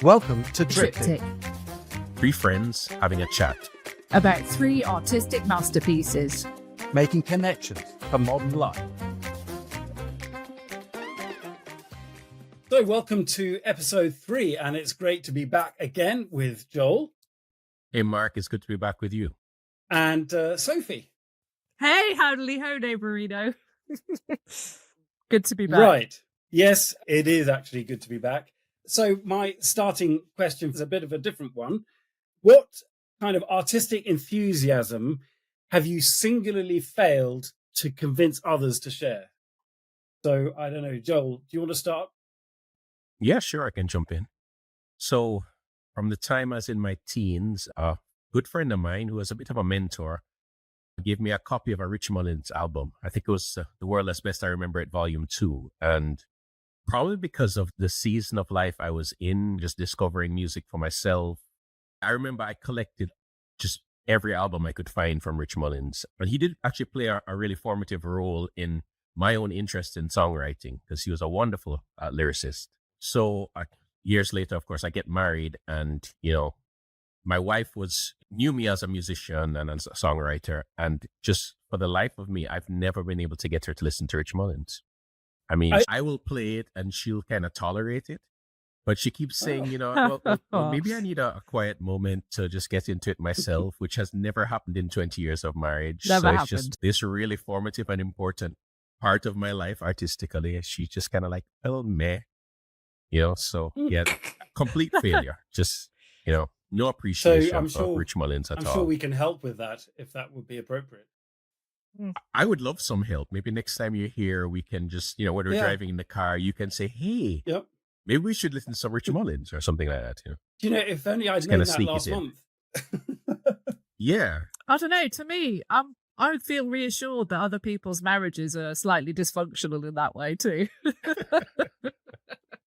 Welcome to Triptych. Three friends having a chat about three artistic masterpieces, Making connections for modern life. So welcome to episode 3, and it's great to be back again with Joel. Hey, Mark, it's good to be back with you. And Sophie. Hey, howdy ho, neighborino. Good to be back. Right. Yes, it is actually good to be back. So my starting question is a bit of a different one. What kind of artistic enthusiasm have you singularly failed to convince others to share? So I don't know, Joel, do you want to start? Yeah, sure, I can jump in. So from the time I was in my teens, a good friend of mine who was a bit of a mentor gave me a copy of a Rich Mullins album. I think it was The World as Best I Remember It, Volume 2. And probably because of the season of life I was in, just discovering music for myself, I remember I collected just every album I could find from Rich Mullins. And he did actually play a really formative role in my own interest in songwriting because he was a wonderful lyricist. So years later, of course, I get married and, my wife knew me as a musician and as a songwriter. And just for the life of me, I've never been able to get her to listen to Rich Mullins. I mean, I will play it and she'll kind of tolerate it. But she keeps saying, well, maybe I need a quiet moment to just get into it myself, which has never happened in 20 years of marriage. Never happened. It's just this really formative and important part of my life artistically. She's just kind of like, oh, meh. So yeah, complete failure. Just, no appreciation of Rich Mullins at all. I'm sure we can help with that if that would be appropriate. I would love some help. Maybe next time you're here, we can just, when we're driving in the car, you can say, hey, maybe we should listen to some Rich Mullins or something like that. If only I'd known that last month. Yeah. I don't know. To me, I would feel reassured that other people's marriages are slightly dysfunctional in that way too.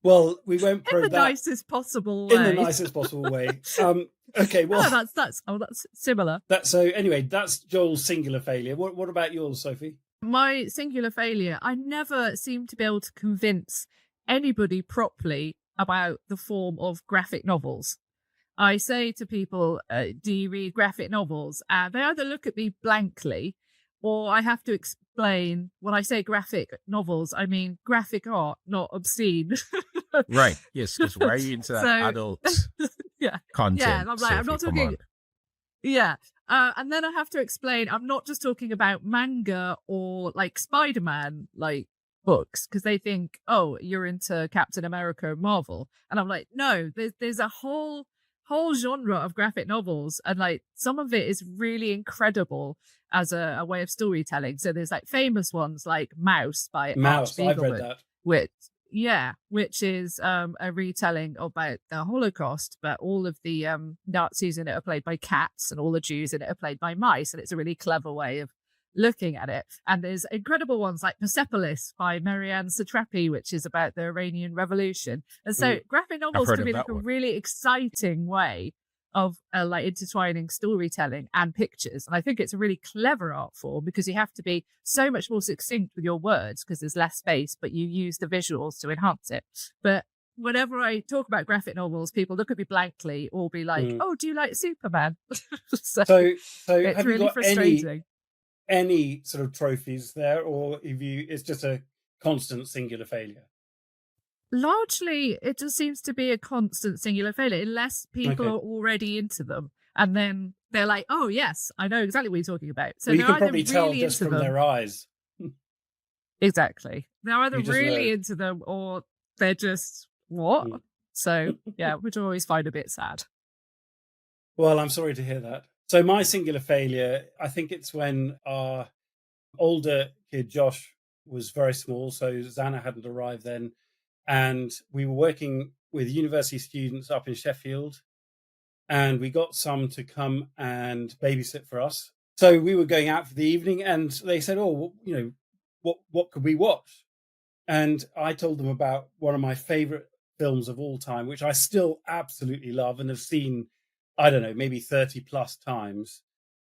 Well, we won't probe in the nicest possible way. In the nicest possible way. Okay, well, that's similar. So anyway, that's Joel's singular failure. What about yours, Sophie? My singular failure, I never seem to be able to convince anybody properly about the form of graphic novels. I say to people, do you read graphic novels? And they either look at me blankly or I have to explain, when I say graphic novels, I mean graphic art, not obscene. Right. Yes, because why are you into that adult content? Yeah, and I'm like, I'm not talking... Yeah. And then I have to explain, I'm not just talking about manga or like Spider-Man, like books, because they think, oh, you're into Captain America and Marvel. And I'm like, no, there's a whole genre of graphic novels, and like some of it is really incredible as a way of storytelling. So there's like famous ones like Mouse by Mouse. Art I've read Spiegelman, that. which is a retelling about the Holocaust, but all of the Nazis in it are played by cats and all the Jews in it are played by mice, and it's a really clever way of looking at it. And there's incredible ones like Persepolis by Marianne Satrapi, which is about the Iranian Revolution. And so graphic novels can be like a really exciting way of like intertwining storytelling and pictures. And I think it's a really clever art form because you have to be so much more succinct with your words because there's less space, but you use the visuals to enhance it. But whenever I talk about graphic novels, people look at me blankly or be like, oh, do you like Superman? so it's have really you got frustrating. Any sort of trophies there, or it's just a constant singular failure? Largely, it just seems to be a constant singular failure, unless people are already into them. And then they're like, oh, yes, I know exactly what you're talking about. So you can probably really tell just from their eyes. Exactly. They're either really into them or they're just, what? So, yeah, which I always find a bit sad. Well, I'm sorry to hear that. So my singular failure, I think it's when our older kid, Josh, was very small. So Zana hadn't arrived then. And we were working with university students up in Sheffield. And we got some to come and babysit for us. So we were going out for the evening and they said, oh, what could we watch? And I told them about one of my favorite films of all time, which I still absolutely love and have seen, I don't know, maybe 30 plus times.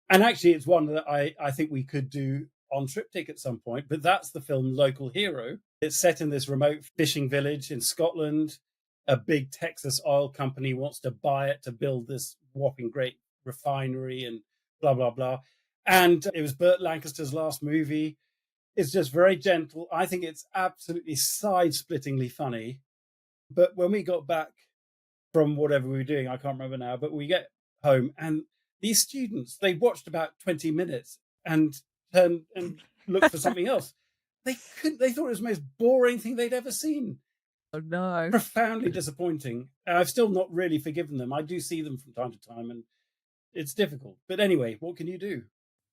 And actually, it's one that I think we could do on Triptych at some point, but that's the film Local Hero. It's set in this remote fishing village in Scotland. A big Texas oil company wants to buy it to build this whopping great refinery and blah, blah, blah. And it was Burt Lancaster's last movie. It's just very gentle. I think it's absolutely side-splittingly funny. But when we got back from whatever we were doing, I can't remember now, but we get home and these students, they watched about 20 minutes and turned and looked for something else. They thought it was the most boring thing they'd ever seen. Oh, no. Profoundly disappointing. I've still not really forgiven them. I do see them from time to time and it's difficult. But anyway, what can you do?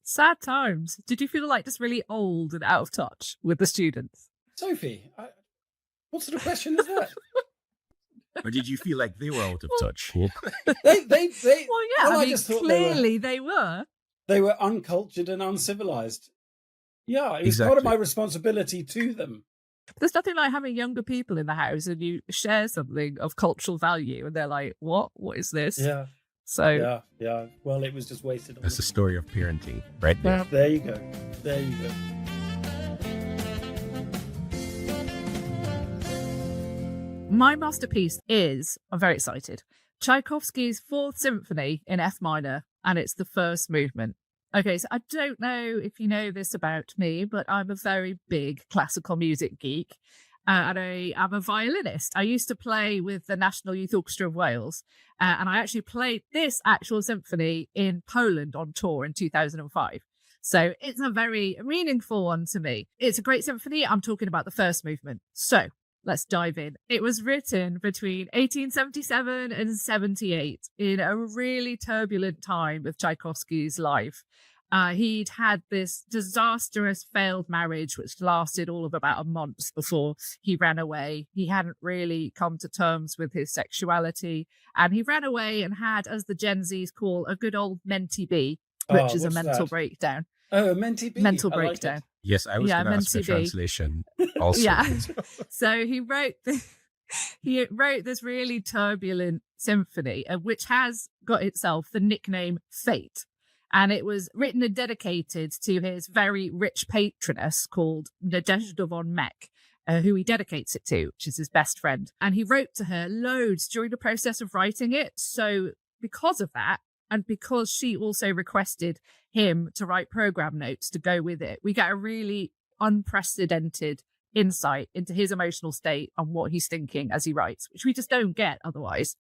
Sad times. Did you feel like just really old and out of touch with the students? Sophie, what sort of question is that? Or did you feel like they were out of touch? Yeah. They Well, yeah, well, I mean, just thought clearly they were. They were uncultured and uncivilized. Yeah, it was part of my responsibility to them. There's nothing like having younger people in the house and you share something of cultural value and they're like, what? What is this? Yeah. So Yeah. Well, it was just wasted. That's the story of parenting, right there. There you go. My masterpiece is, I'm very excited, Tchaikovsky's Fourth Symphony in F minor, and it's the first movement. Okay, so I don't know if you know this about me, but I'm a very big classical music geek. And I am a violinist. I used to play with the National Youth Orchestra of Wales, and I actually played this actual symphony in Poland on tour in 2005. So it's a very meaningful one to me. It's a great symphony. I'm talking about the first movement. So let's dive in. It was written between 1877 and 78 in a really turbulent time of Tchaikovsky's life. He'd had this disastrous failed marriage, which lasted all of about a month before he ran away. He hadn't really come to terms with his sexuality, and he ran away and had, as the Gen Zs call, a good old mentee B, which is a mental breakdown. Oh, a mentee B. Mental breakdown. Yes, I was going to ask for translation also. Yeah. So he wrote this really turbulent symphony, which has got itself the nickname Fate. And it was written and dedicated to his very rich patroness called Nadezhda von Meck, who he dedicates it to, which is his best friend. And he wrote to her loads during the process of writing it. So because of that, and because she also requested him to write program notes to go with it, we get a really unprecedented insight into his emotional state and what he's thinking as he writes, which we just don't get otherwise.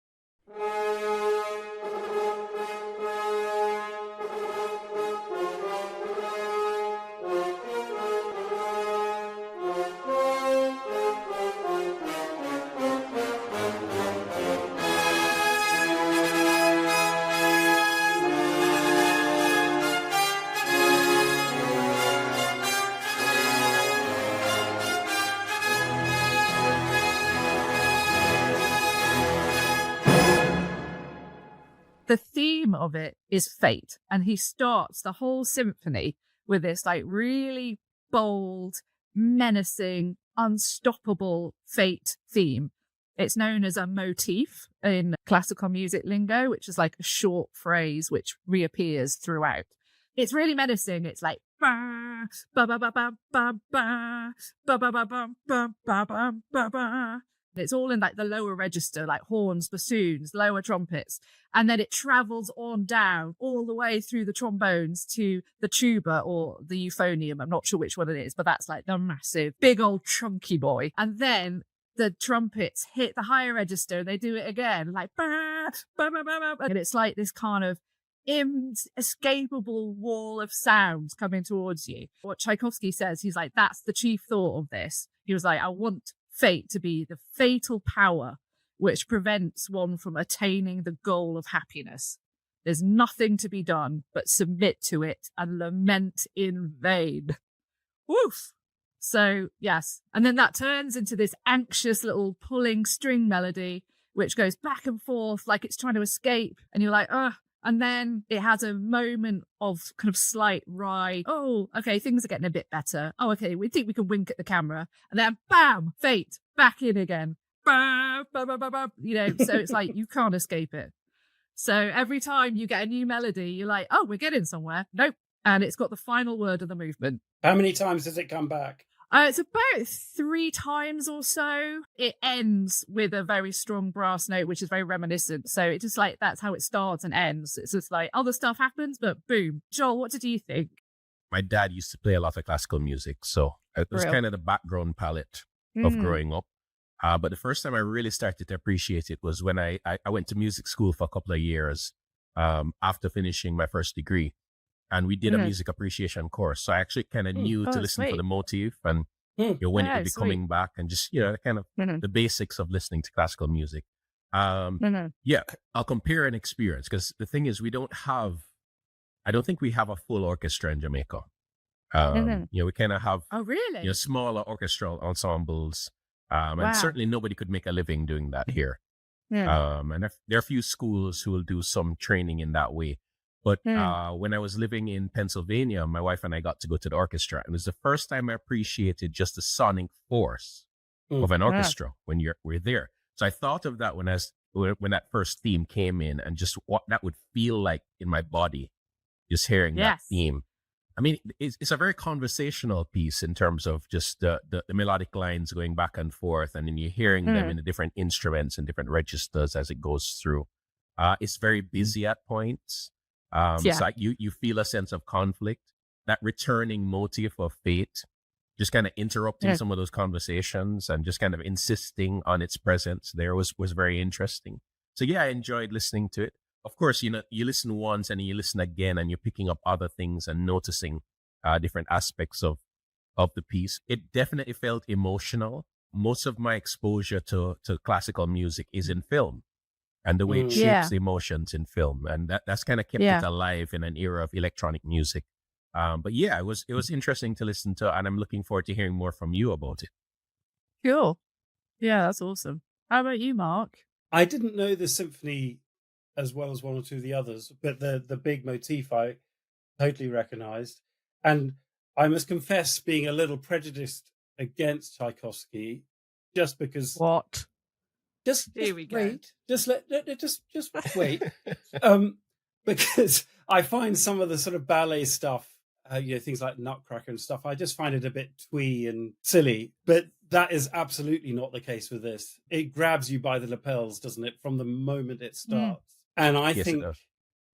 The theme of it is fate, and he starts the whole symphony with this like really bold, menacing, unstoppable fate theme. It's known as a motif in classical music lingo, which is like a short phrase which reappears throughout. It's really menacing. It's like ba ba ba ba ba ba ba ba ba ba ba ba ba ba ba. It's all in like the lower register, like horns, bassoons, lower trumpets. And then it travels on down all the way through the trombones to the tuba or the euphonium. I'm not sure which one it is, but that's like the massive, big old chunky boy. And then the trumpets hit the higher register and they do it again, like ba, ba, ba, ba, ba. And it's like this kind of inescapable wall of sounds coming towards you. What Tchaikovsky says, he's like, that's the chief thought of this. He was like, I want fate to be the fatal power which prevents one from attaining the goal of happiness. There's nothing to be done but submit to it and lament in vain. Woof! So, yes. And then that turns into this anxious little pulling string melody, which goes back and forth like it's trying to escape. And you're like, ugh. And then it has a moment of kind of slight wry. Oh, okay, things are getting a bit better. Oh, okay, we think we can wink at the camera. And then bam, fate, back in again. Bah, bah, bah, bah, bah. You know, so it's like you can't escape it. So every time you get a new melody, you're like, oh, we're getting somewhere. Nope, and it's got the final word of the movement. How many times does it come back? It's about 3 times or so. It ends with a very strong brass note, which is very reminiscent. So it's just like, that's how it starts and ends. It's just like other stuff happens, but boom. Joel, what did you think? My dad used to play a lot of classical music, so it was kind of the background palette of growing up. But the first time I really started to appreciate it was when I went to music school for a couple of years after finishing my first degree. And we did a music appreciation course. So I actually kind of knew to listen for the motif and when it would be coming back and just, kind of the basics of listening to classical music. Yeah, I'll compare an experience because the thing is, I don't think we have a full orchestra in Jamaica. We kind of have smaller orchestral ensembles. And certainly nobody could make a living doing that here. And there are a few schools who will do some training in that way. But when I was living in Pennsylvania, my wife and I got to go to the orchestra. And it was the first time I appreciated just the sonic force of an orchestra when we're there. So I thought of that when that first theme came in and just what that would feel like in my body, just hearing that theme. I mean, it's a very conversational piece in terms of just the melodic lines going back and forth, and then you're hearing them in the different instruments and different registers as it goes through. It's very busy at points. So you feel a sense of conflict, that returning motif of fate, just kind of interrupting some of those conversations and just kind of insisting on its presence there was very interesting. So I enjoyed listening to it. Of course, you listen once and you listen again and you're picking up other things and noticing different aspects of the piece. It definitely felt emotional. Most of my exposure to classical music is in film and the way it shapes the emotions in film. And that's kind of kept it alive in an era of electronic music. But it was interesting to listen to, and I'm looking forward to hearing more from you about it. Cool. Yeah, that's awesome. How about you, Mark? I didn't know the symphony as well as one or two of the others, but the big motif I totally recognized. And I must confess being a little prejudiced against Tchaikovsky just because... What? Just Here we wait. Go. Just wait. Because I find some of the sort of ballet stuff, things like Nutcracker and stuff, I just find it a bit twee and silly. But that is absolutely not the case with this. It grabs you by the lapels, doesn't it, from the moment it starts? And I think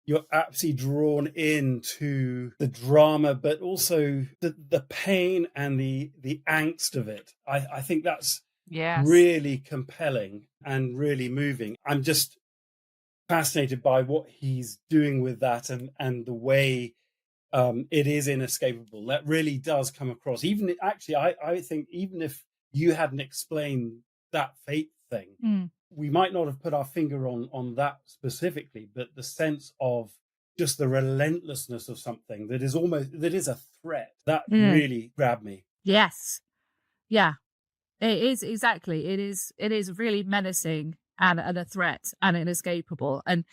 you're absolutely drawn into the drama, but also the pain and the angst of it. I think that's really compelling and really moving. I'm just fascinated by what he's doing with that and the way it is inescapable. That really does come across. Even actually, I think even if you hadn't explained that fate thing, we might not have put our finger on that specifically, but the sense of just the relentlessness of something that is a threat that really grabbed me. Yes. Yeah. It is exactly. It is really menacing and a threat and inescapable. And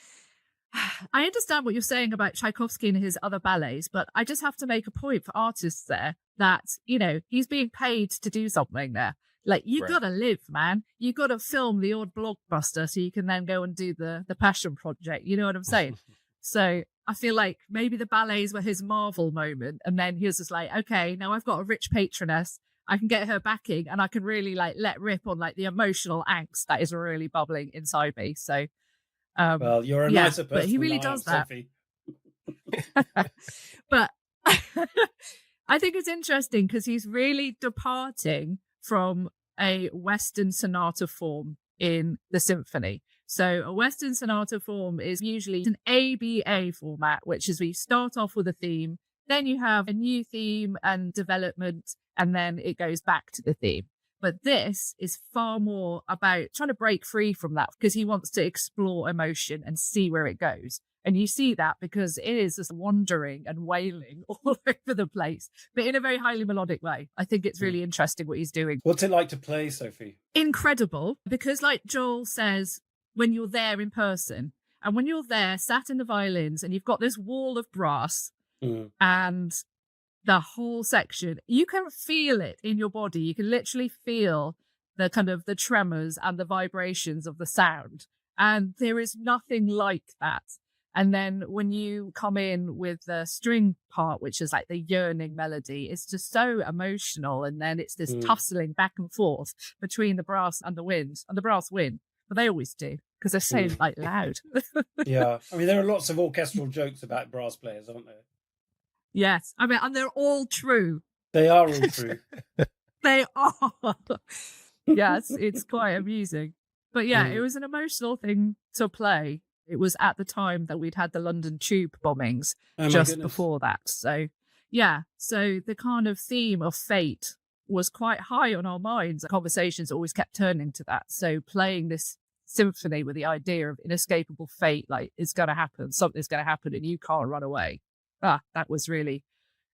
I understand what you're saying about Tchaikovsky and his other ballets, but I just have to make a point for artists there that, he's being paid to do something there. Like, you got to live, man. You got to film the odd blockbuster so you can then go and do the passion project. You know what I'm saying? So I feel like maybe the ballets were his Marvel moment. And then he was just like, okay, now I've got a rich patroness. I can get her backing and I can really let rip on the emotional angst that is really bubbling inside me. So, well, you're a nicer person. But he really does that. Sophie. But I think it's interesting because he's really departing from a Western sonata form in the symphony. So a Western sonata form is usually an ABA format, which is we start off with a theme, then you have a new theme and development, and then it goes back to the theme. But this is far more about trying to break free from that because he wants to explore emotion and see where it goes. And you see that because it is just wandering and wailing all over the place, but in a very highly melodic way. I think it's really interesting what he's doing. What's it like to play, Sophie? Incredible, because like Joel says, when you're there in person and when you're there sat in the violins and you've got this wall of brass and the whole section, you can feel it in your body. You can literally feel the kind of the tremors and the vibrations of the sound. And there is nothing like that. And then when you come in with the string part, which is like the yearning melody, it's just so emotional. And then it's this tussling back and forth between the brass and the wind, and the brass win, but they always do because they're so like loud. Yeah. I mean, there are lots of orchestral jokes about brass players, aren't there? Yes. I mean, and they're all true. They are all true. They are. Yes, it's quite amusing. But yeah, it was an emotional thing to play. It was at the time that we'd had the London Tube bombings just before that. So yeah, so the kind of theme of fate was quite high on our minds. The conversations always kept turning to that. So playing this symphony with the idea of inescapable fate, like it's going to happen, something's going to happen and you can't run away. That was really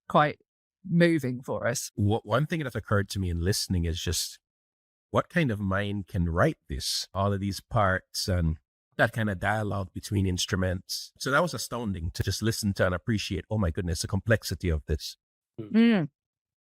quite moving for us. One thing that occurred to me in listening is just what kind of mind can write this, all of these parts and that kind of dialogue between instruments. So that was astounding to just listen to and appreciate, oh my goodness, the complexity of this. Yeah.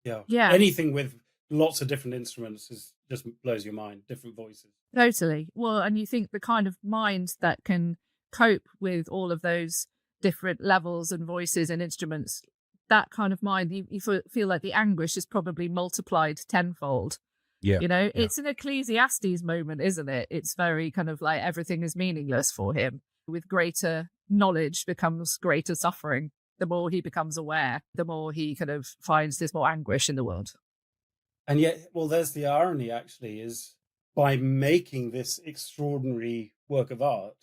Anything with lots of different instruments just blows your mind, different voices. Totally. Well, and you think the kind of mind that can cope with all of those different levels and voices and instruments, that kind of mind, you feel like the anguish is probably multiplied tenfold. Yeah. You know, it's an Ecclesiastes moment, isn't it? It's very kind of like everything is meaningless for him. With greater knowledge becomes greater suffering. The more he becomes aware, the more he kind of finds there's more anguish in the world. And yet, well, there's the irony actually, is by making this extraordinary work of art,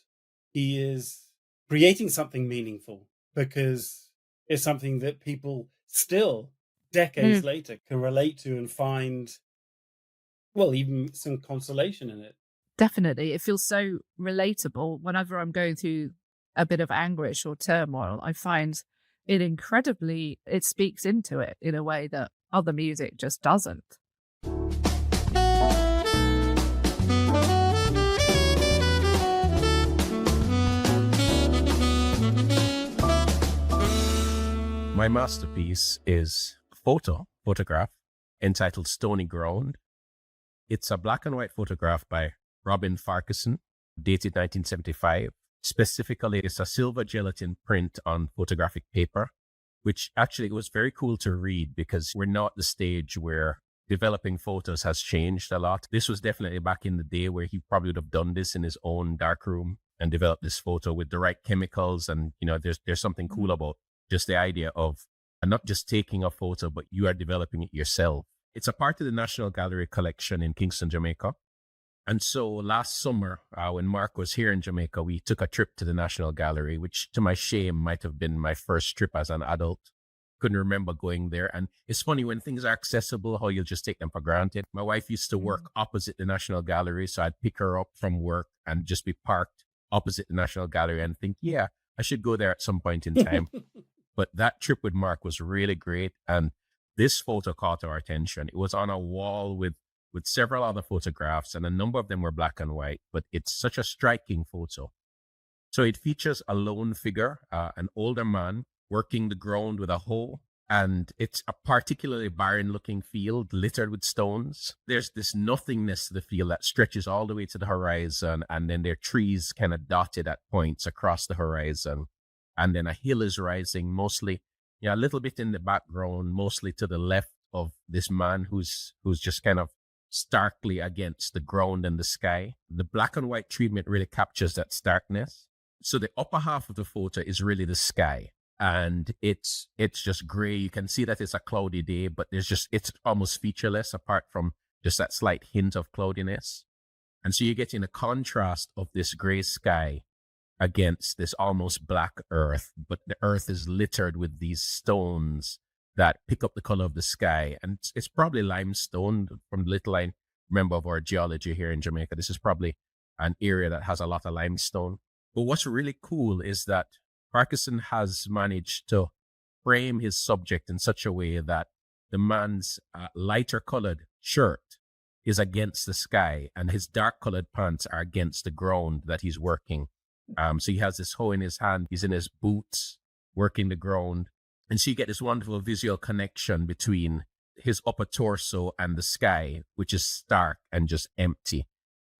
he is creating something meaningful because it's something that people still decades later can relate to and find, well, even some consolation in it. Definitely. It feels so relatable. Whenever I'm going through a bit of anguish or turmoil, I find it speaks into it in a way that other music just doesn't. My masterpiece is a photograph entitled Stony Ground. It's a black and white photograph by Robin Farquharson, dated 1975. Specifically, it's a silver gelatin print on photographic paper, which actually was very cool to read because we're now at the stage where developing photos has changed a lot. This was definitely back in the day where he probably would have done this in his own darkroom and developed this photo with the right chemicals. And, you know, there's something cool about just the idea of not just taking a photo, but you are developing it yourself. It's a part of the National Gallery collection in Kingston, Jamaica. And so last summer, when Mark was here in Jamaica, we took a trip to the National Gallery, which to my shame might have been my first trip as an adult. Couldn't remember going there. And it's funny when things are accessible, how you'll just take them for granted. My wife used to work opposite the National Gallery, so I'd pick her up from work and just be parked opposite the National Gallery and think, yeah, I should go there at some point in time. But that trip with Mark was really great. And this photo caught our attention. It was on a wall with several other photographs, and a number of them were black and white, but it's such a striking photo. So it features a lone figure, an older man, working the ground with a hoe, and it's a particularly barren-looking field littered with stones. There's this nothingness to the field that stretches all the way to the horizon, and then there are trees kind of dotted at points across the horizon. And then a hill is rising, mostly, a little bit in the background, mostly to the left of this man who's just kind of starkly against the ground and the sky. The black and white treatment really captures that starkness. So the upper half of the photo is really the sky, and it's just gray. You can see that it's a cloudy day, but it's almost featureless apart from just that slight hint of cloudiness. And so you're getting a contrast of this gray sky against this almost black earth, but the earth is littered with these stones that pick up the color of the sky. And it's probably limestone. From the little I remember of our geology here in Jamaica, this is probably an area that has a lot of limestone. But what's really cool is that Farquharson has managed to frame his subject in such a way that the man's lighter colored shirt is against the sky and his dark colored pants are against the ground that he's working. So he has this hoe in his hand, he's in his boots, working the ground. And so you get this wonderful visual connection between his upper torso and the sky, which is stark and just empty.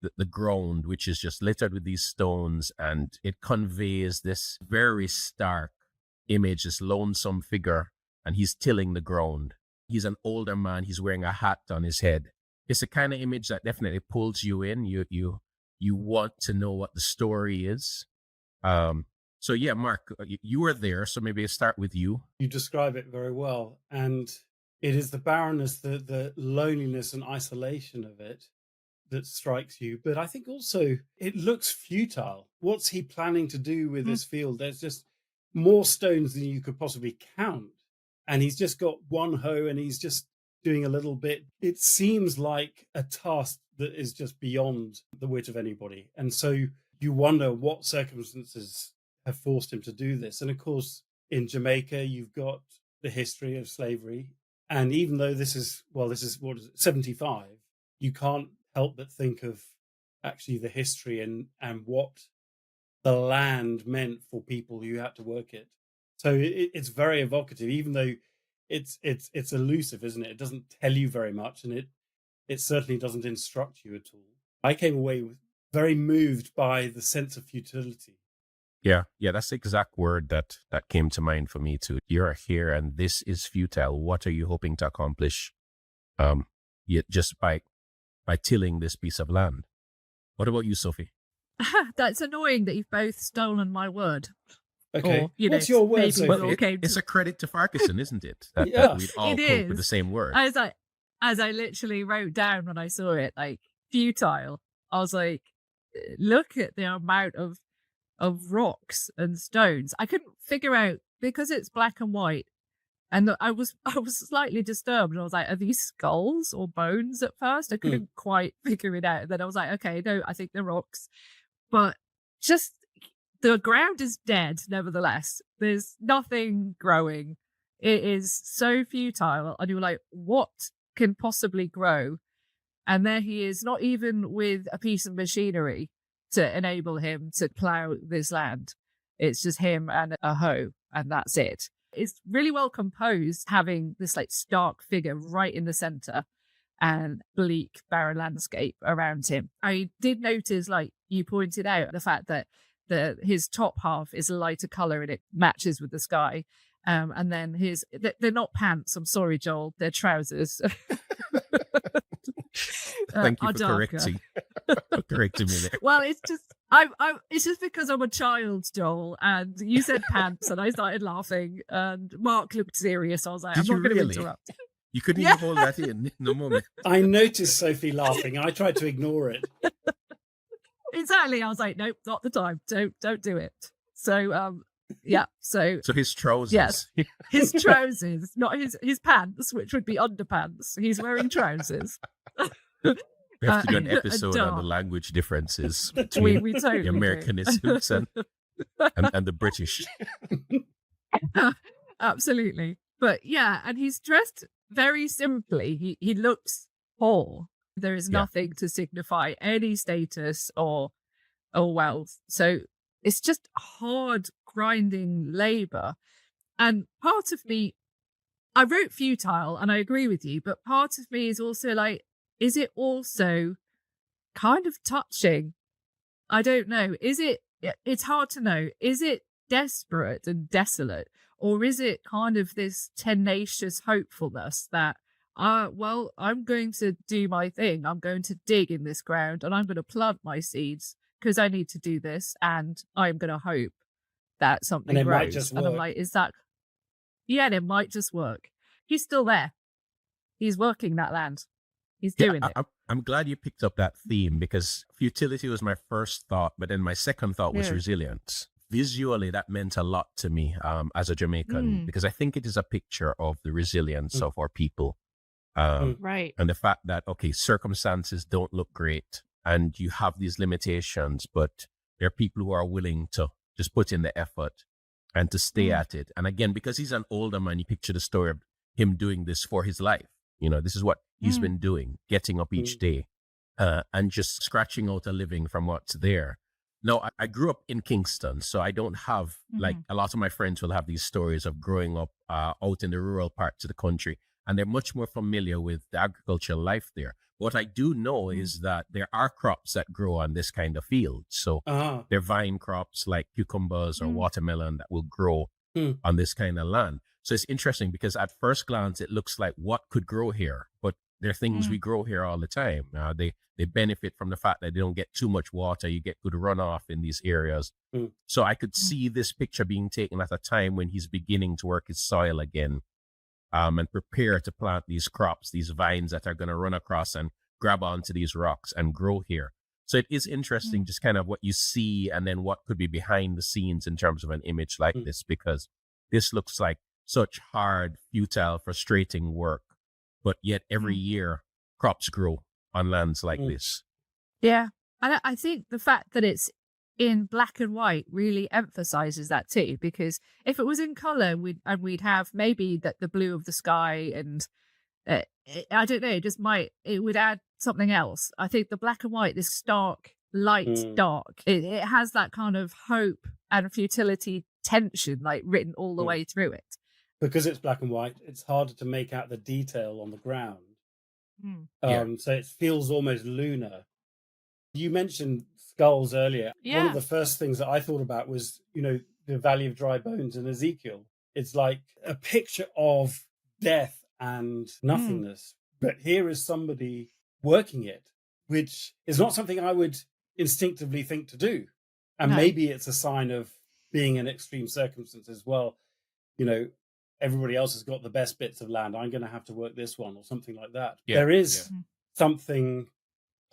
the ground, which is just littered with these stones, and it conveys this very stark image, this lonesome figure, and he's tilling the ground. He's an older man. He's wearing a hat on his head. It's the kind of image that definitely pulls you in. You want to know what the story is. So yeah, Mark, you were there, so maybe I'll start with you. You describe it very well, and it is the barrenness, the loneliness and isolation of it that strikes you. But I think also it looks futile. What's he planning to do with this field? There's just more stones than you could possibly count, and he's just got one hoe and he's just doing a little bit. It seems like a task that is just beyond the wit of anybody. And so you wonder what circumstances have forced him to do this. And of course, in Jamaica, you've got the history of slavery. And even though this is what is it, 75, you can't help but think of actually the history and what the land meant for people who had to work it. So it's very evocative, even though it's elusive, isn't it? It doesn't tell you very much, and it certainly doesn't instruct you at all. I came away very moved by the sense of futility. Yeah, that's the exact word that came to mind for me too. You're here and this is futile. What are you hoping to accomplish just by tilling this piece of land? What about you, Sophie? That's annoying that you've both stolen my word. Okay. Or, what's your word, Sophie? It's a credit to Farquharson, isn't it? That we'd all it come is. up with the same word. As I literally wrote down when I saw it, like futile. I was like, look at the amount of rocks and stones. I couldn't figure out, because it's black and white, and I was slightly disturbed, and I was like, are these skulls or bones at first? I couldn't quite figure it out. And then I was like, okay, no, I think they're rocks. But just the ground is dead, nevertheless. There's nothing growing. It is so futile. And you're like, what can possibly grow? And there he is, not even with a piece of machinery to enable him to plow this land. It's just him and a hoe, and that's it. It's really well composed, having this like stark figure right in the center and bleak barren landscape around him. I did notice, like you pointed out, the fact that his top half is a lighter color and it matches with the sky. And then they're not pants. I'm sorry, Joel. They're trousers. Thank you for correcting me there. Well, it's just because I'm a child, Joel, and you said pants, and I started laughing, and Mark looked serious. I was like, I'm not going to interrupt. You couldn't even hold that in the moment. I noticed Sophie laughing. I tried to ignore it. Exactly. I was like, nope, not the time. Don't do it. So, yeah. So his trousers. Yes, his trousers, not his pants, which would be underpants. He's wearing trousers. We have to do an episode on the language differences between we totally the Americanisms and the British. Absolutely. But yeah, and he's dressed very simply. He looks poor. There is nothing to signify any status or wealth. So it's just hard, grinding labor. And part of me, I wrote futile, and I agree with you, but part of me is also like, is it also kind of touching? I don't know. It's hard to know. Is it desperate and desolate? Or is it kind of this tenacious hopefulness that, I'm going to do my thing. I'm going to dig in this ground and I'm going to plant my seeds because I need to do this, and I'm going to hope that something grows. Might just work. And I'm like, and it might just work. He's still there. He's working that land. He's doing it. I'm glad you picked up that theme, because futility was my first thought, but then my second thought was resilience. Visually, that meant a lot to me as a Jamaican, because I think it is a picture of the resilience of our people. Right. And the fact that, circumstances don't look great and you have these limitations, but there are people who are willing to just put in the effort and to stay at it. And again, because he's an older man, you picture the story of him doing this for his life. This is what he's been doing, getting up each day and just scratching out a living from what's there. Now, I grew up in Kingston, so I don't have, like a lot of my friends will have these stories of growing up out in the rural parts of the country, and they're much more familiar with the agricultural life there. What I do know is that there are crops that grow on this kind of field. So they're vine crops like cucumbers or watermelon that will grow on this kind of land. So it's interesting because at first glance, it looks like what could grow here, but there are things we grow here all the time. They benefit from the fact that they don't get too much water. You get good runoff in these areas. So I could see this picture being taken at a time when he's beginning to work his soil again, and prepare to plant these crops, these vines that are going to run across and grab onto these rocks and grow here. So it is interesting just kind of what you see and then what could be behind the scenes in terms of an image like this, because this looks like such hard, futile, frustrating work. But yet every year crops grow on lands like this. Yeah. And I think the fact that it's in black and white really emphasizes that too, because if it was in color, we'd have maybe that the blue of the sky and I don't know, it would add something else. I think the black and white, this stark, light, dark, it has that kind of hope and futility tension like written all the way through it. Because it's black and white, it's harder to make out the detail on the ground. So it feels almost lunar. You mentioned skulls earlier. One of the first things that I thought about was, the Valley of Dry Bones in Ezekiel. It's like a picture of death and nothingness. But here is somebody working it, which is not something I would instinctively think to do. And maybe it's a sign of being in extreme circumstances. Well, everybody else has got the best bits of land. I'm going to have to work this one or something like that. There is something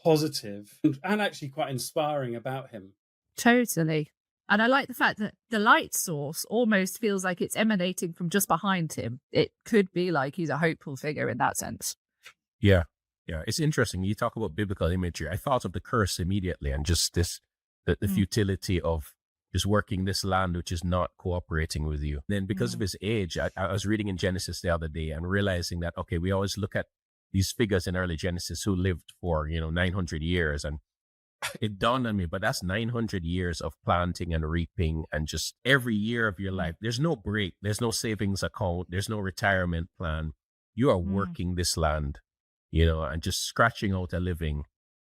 positive and actually quite inspiring about him. Totally. And I like the fact that the light source almost feels like it's emanating from just behind him. It could be like he's a hopeful figure in that sense. Yeah. It's interesting. You talk about biblical imagery. I thought of the curse immediately and just the futility of just working this land, which is not cooperating with you. Then because of his age, I was reading in Genesis the other day and realizing that, okay, we always look at these figures in early Genesis who lived for, 900 years. And it dawned on me, but that's 900 years of planting and reaping and just every year of your life. There's no break. There's no savings account. There's no retirement plan. You are working this land, and just scratching out a living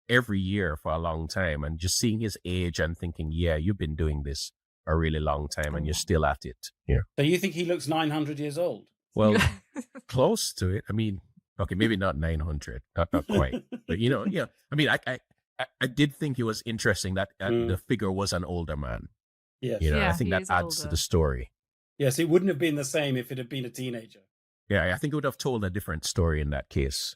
every year for a long time and just seeing his age and thinking, yeah, you've been doing this a really long time and you're still at it. Yeah. So you think he looks 900 years old? Well, close to it. I mean, okay, maybe not 900, not quite, but I mean, I did think it was interesting that the figure was an older man. Yes. I think that adds to the story. Yes, it wouldn't have been the same if it had been a teenager. Yeah, I think it would have told a different story in that case.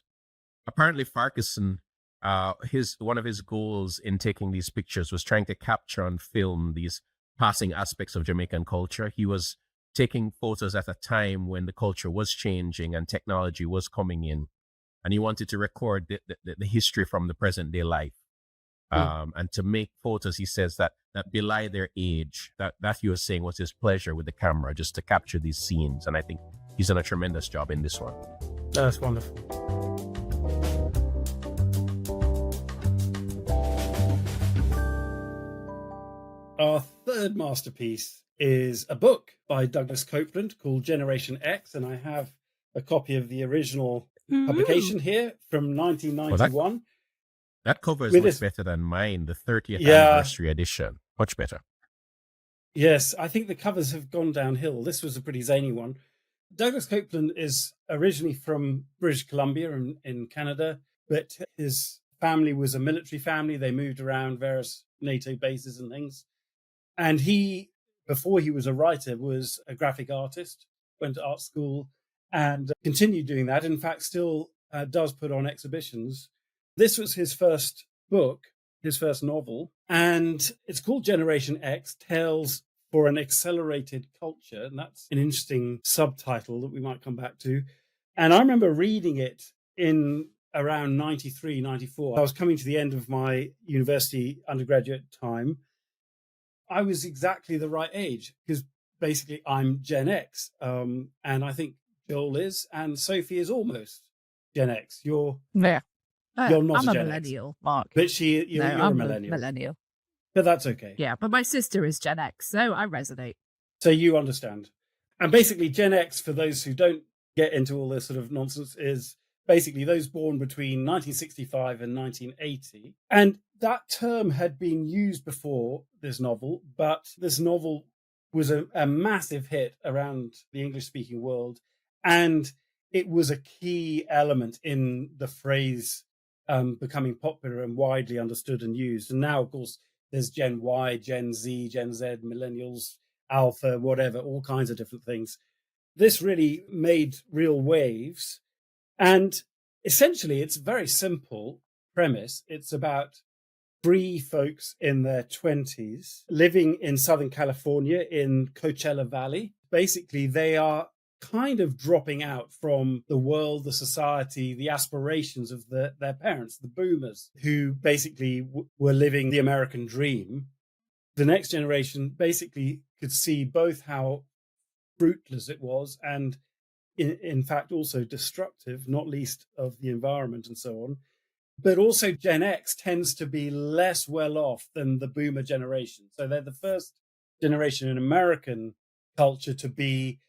Apparently, Farquharson, one of his goals in taking these pictures was trying to capture on film these passing aspects of Jamaican culture. He was taking photos at a time when the culture was changing and technology was coming in, and he wanted to record the history from the present day life. And to make photos, he says that belie their age, that he was saying was his pleasure with the camera, just to capture these scenes. And I think he's done a tremendous job in this one. That's wonderful. Our third masterpiece is a book by Douglas Coupland called Generation X, and I have a copy of the original publication here from 1991. That cover is much better than mine, the 30th anniversary edition. Much better. Yes, I think the covers have gone downhill. This was a pretty zany one. Douglas Coupland is originally from British Columbia in Canada, but his family was a military family. They moved around various NATO bases and things. And he, before he was a writer, was a graphic artist, went to art school and continued doing that. In fact, still does put on exhibitions. This was his first book, his first novel, and it's called Generation X, Tales for an Accelerated Culture. And that's an interesting subtitle that we might come back to. And I remember reading it in around 93, 94. I was coming to the end of my university undergraduate time. I was exactly the right age because basically I'm Gen X. And I think Joel is, and Sophie is almost Gen X. You're not I'm a a Gen millennial, X. Mark. But you're a I'm millennial. a millennial. But that's okay. Yeah, but my sister is Gen X, so I resonate. So you understand. And basically Gen X, for those who don't get into all this sort of nonsense, is basically those born between 1965 and 1980. And that term had been used before this novel, but this novel was a massive hit around the English-speaking world. And it was a key element in the phrase becoming popular and widely understood and used. And now, of course, there's Gen Y, Gen Z, Gen Z, millennials, alpha, whatever, all kinds of different things. This really made real waves. And essentially, it's a very simple premise. It's about three folks in their 20s living in Southern California in Coachella Valley. Basically, they are kind of dropping out from the world, the society, the aspirations of their parents, the boomers, who basically were living the American dream. The next generation basically could see both how fruitless it was and in fact also destructive, not least of the environment and so on. But also Gen X tends to be less well off than the boomer generation. So they're the first generation in American culture to be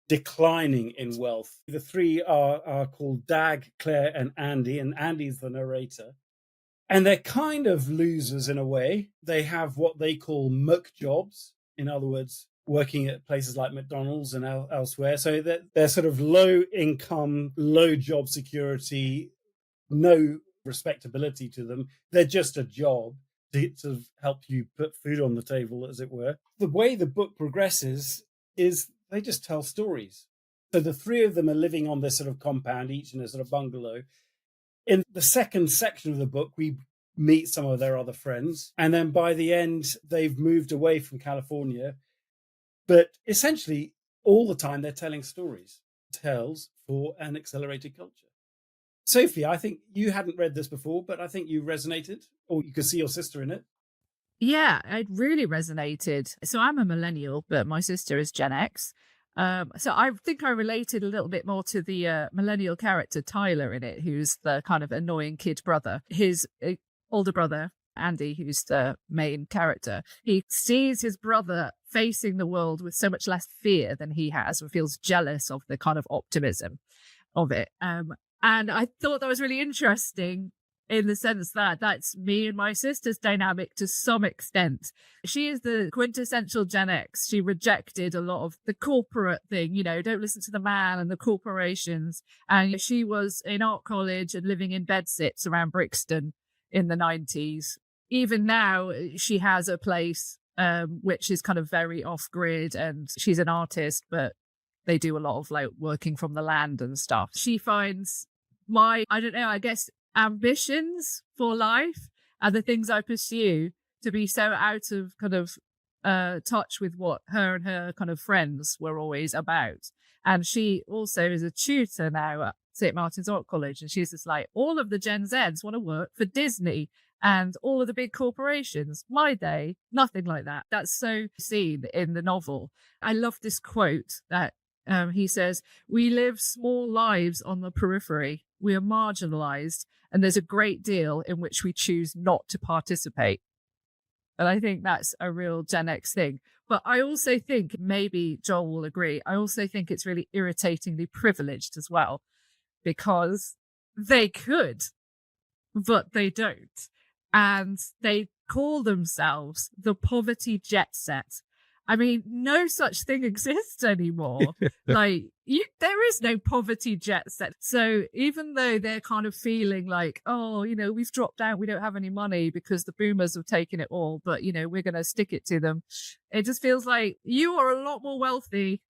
declining in wealth. The three are called Dag, Claire, and Andy, and Andy's the narrator. And they're kind of losers in a way. They have what they call muck jobs. In other words, working at places like McDonald's and elsewhere. So they're sort of low income, low job security, no respectability to them. They're just a job to help you put food on the table, as it were. The way the book progresses is they just tell stories. So the three of them are living on this sort of compound, each in a sort of bungalow. In the second section of the book, we meet some of their other friends. And then by the end, they've moved away from California. But essentially, all the time, they're telling stories, tales for an accelerated culture. Sophie, I think you hadn't read this before, but I think you resonated, or you could see your sister in it. Yeah, it really resonated. So I'm a millennial, but my sister is Gen X. So I think I related a little bit more to the millennial character Tyler in it, who's the kind of annoying kid brother. His older brother, Andy, who's the main character, he sees his brother facing the world with so much less fear than he has, and feels jealous of the kind of optimism of it. And I thought that was really interesting in the sense that that's me and my sister's dynamic to some extent. She is the quintessential Gen X. She rejected a lot of the corporate thing, don't listen to the man and the corporations. And she was in art college and living in bedsits around Brixton in the 90s. Even now, she has a place which is kind of very off-grid, and she's an artist, but they do a lot of like working from the land and stuff. She finds I guess ambitions for life and the things I pursue to be so out of kind of touch with what her and her kind of friends were always about. And she also is a tutor now at St. Martin's Art College, and she's just like, all of the Gen Zs want to work for Disney and all of the big corporations. My day, nothing like that. That's so seen in the novel. I love this quote that he says, "We live small lives on the periphery. We are marginalized, and there's a great deal in which we choose not to participate." And I think that's a real Gen X thing. But I also think, maybe Joel will agree, I also think it's really irritatingly privileged as well, because they could, but they don't. And they call themselves the poverty jet set. I mean, no such thing exists anymore. There is no poverty jet set. So even though they're kind of feeling like, oh, we've dropped out, we don't have any money because the boomers have taken it all, but, we're going to stick it to them. It just feels like you are a lot more wealthy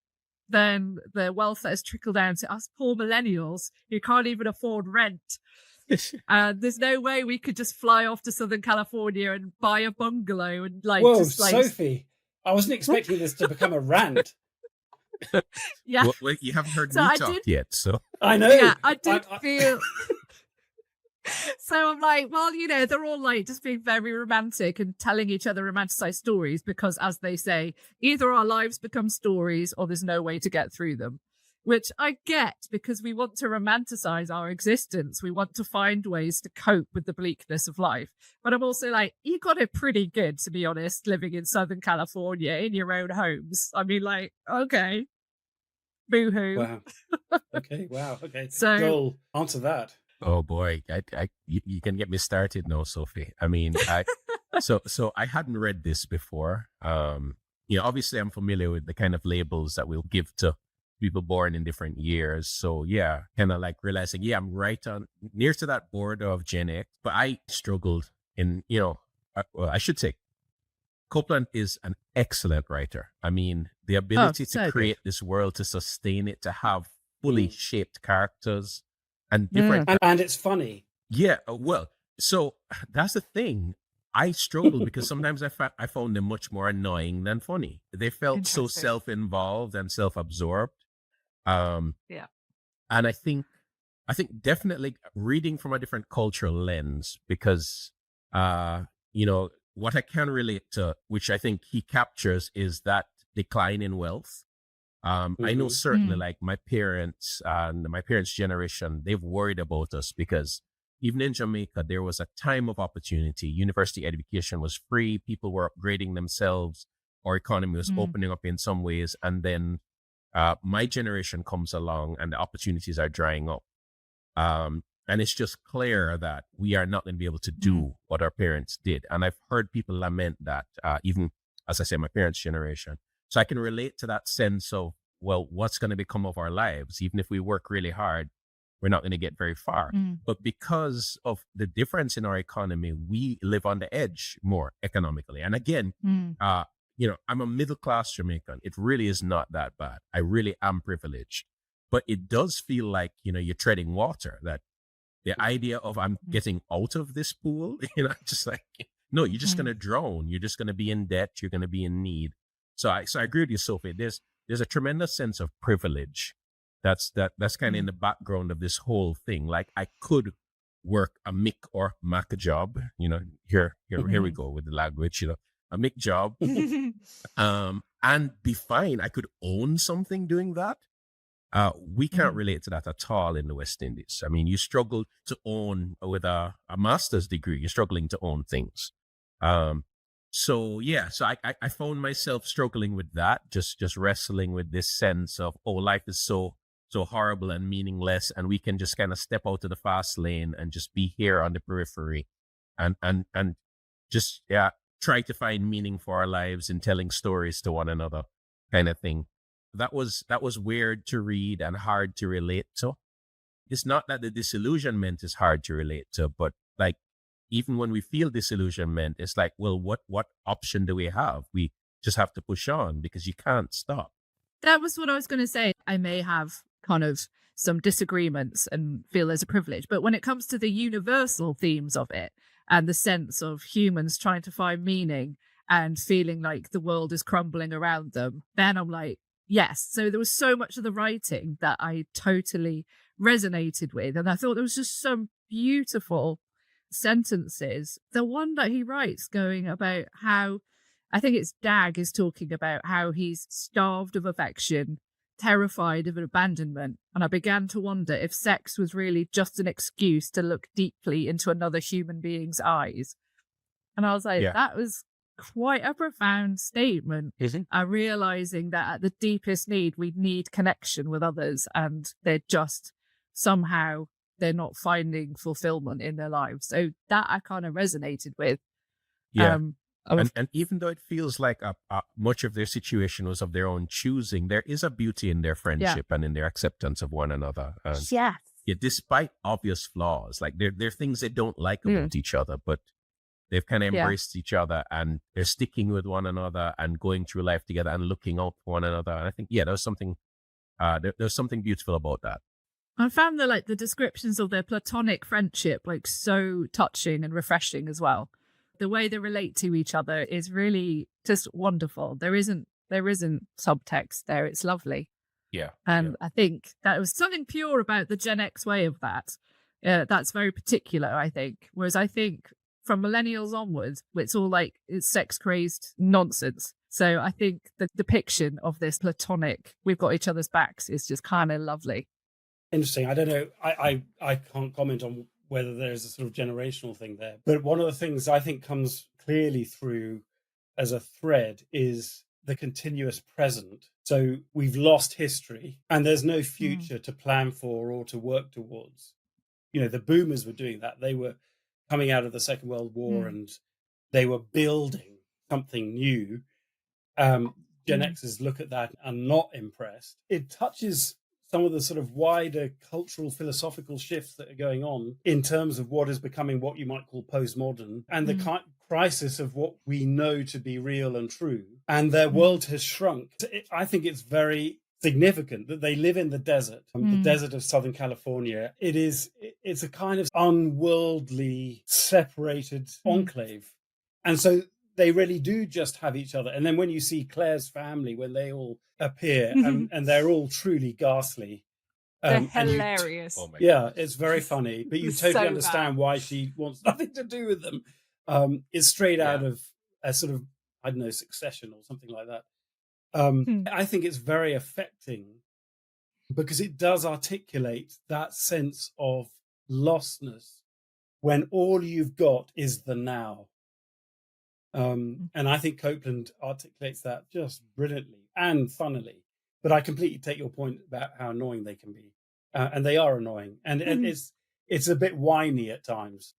than the wealth that has trickled down to us poor millennials who can't even afford rent. There's no way we could just fly off to Southern California and buy a bungalow and Whoa, Sophie, I wasn't expecting this to become a rant. Yeah. Well, you haven't heard me talk yet, so. I know. Yeah, I did feel... So I'm like, well, they're all like just being very romantic and telling each other romanticized stories because, as they say, either our lives become stories or there's no way to get through them. Which I get, because we want to romanticize our existence. We want to find ways to cope with the bleakness of life. But I'm also like, you got it pretty good, to be honest, living in Southern California in your own homes. I mean, like, okay. Boo-hoo. Wow. Okay. Wow. Okay. So Joel, answer that. Oh boy, you can get me started now, Sophie. I mean, so I hadn't read this before. Obviously I'm familiar with the kind of labels that we'll give to people born in different years. So yeah, kind of like realizing, yeah, I'm right on near to that border of Gen X, but I struggled in, well, I should say Coupland is an excellent writer. I mean, the ability so to create this world, to sustain it, to have fully shaped characters and different. And it's funny. Yeah, well, so that's the thing. I struggled because sometimes I found them much more annoying than funny. They felt so Interesting. self-involved and self-absorbed. Yeah. And I think definitely reading from a different cultural lens because, what I can relate to, which I think he captures, is that decline in wealth. I know certainly like my parents and my parents' generation, they've worried about us because even in Jamaica, there was a time of opportunity. University education was free. People were upgrading themselves. Our economy was opening up in some ways. And then my generation comes along and the opportunities are drying up. And it's just clear that we are not going to be able to do what our parents did. And I've heard people lament that, even, as I say, my parents' generation. So I can relate to that sense of, well, what's going to become of our lives? Even if we work really hard, we're not going to get very far. But because of the difference in our economy, we live on the edge more economically. And again, I'm a middle-class Jamaican. It really is not that bad. I really am privileged. But it does feel like, you're treading water, that the idea of I'm getting out of this pool, just like, no, you're just going to drown. You're just going to be in debt. You're going to be in need. So I agree with you, Sophie. There's a tremendous sense of privilege that's kind of in the background of this whole thing. Like I could work a Mick or Mac job, here we go with the language, a Mick job, and be fine. I could own something doing that. We can't relate to that at all in the West Indies. I mean, you struggle to own with a master's degree. You're struggling to own things. So I found myself struggling with that, just wrestling with this sense of, oh, life is so horrible and meaningless, and we can just kind of step out of the fast lane and just be here on the periphery, and just try to find meaning for our lives in telling stories to one another, kind of thing. That was weird to read and hard to relate to. It's not that the disillusionment is hard to relate to, but like even when we feel disillusionment, it's like, well, what option do we have? We just have to push on because you can't stop. That was what I was going to say. I may have kind of some disagreements and feel there's a privilege, but when it comes to the universal themes of it and the sense of humans trying to find meaning and feeling like the world is crumbling around them, then I'm like, yes. So there was so much of the writing that I totally resonated with. And I thought there was just some beautiful sentences. The one that he writes going about how, I think it's Dag is talking about how he's starved of affection, terrified of abandonment. And I began to wonder if sex was really just an excuse to look deeply into another human being's eyes. And I was like, that was quite a profound statement. Realizing that at the deepest need, we need connection with others, and they're just somehow they're not finding fulfillment in their lives. So that I kind of resonated with. And even though it feels like much of their situation was of their own choosing, there is a beauty in their friendship and in their acceptance of one another. And despite obvious flaws, like there are things they don't like about each other, but they've kind of embraced each other and they're sticking with one another and going through life together and looking out for one another. And I think, there's something, there's something beautiful about that. I found the descriptions of their platonic friendship so touching and refreshing as well. The way they relate to each other is really just wonderful. There isn't subtext there. It's lovely. Yeah. And I think that was something pure about the Gen X way of that. That's very particular, I think. Whereas I think from millennials onwards, it's all it's sex crazed nonsense. So I think the depiction of this platonic, we've got each other's backs, is just kind of lovely. Interesting. I don't know. I can't comment on whether there's a sort of generational thing there. But one of the things I think comes clearly through as a thread is the continuous present So we've lost history and there's no future to plan for or to work towards. The boomers were doing that. They were coming out of the Second World War and they were building something new. Gen Xers look at that and not impressed. It touches some of the sort of wider cultural philosophical shifts that are going on in terms of what is becoming what you might call postmodern and the crisis of what we know to be real and true. And their world has shrunk. I think it's very significant that they live in the desert of Southern California. It's a kind of unworldly, separated enclave. And so they really do just have each other. And then when you see Claire's family, when they all appear and they're all truly ghastly. They're hilarious. Oh my God. It's very funny, but you totally So understand why she wants nothing to do with them. It's straight out of a sort of, I don't know, Succession or something like that. I think it's very affecting because it does articulate that sense of lostness when all you've got is the now. And I think Coupland articulates that just brilliantly and funnily. But I completely take your point about how annoying they can be. And they are annoying. And it's a bit whiny at times.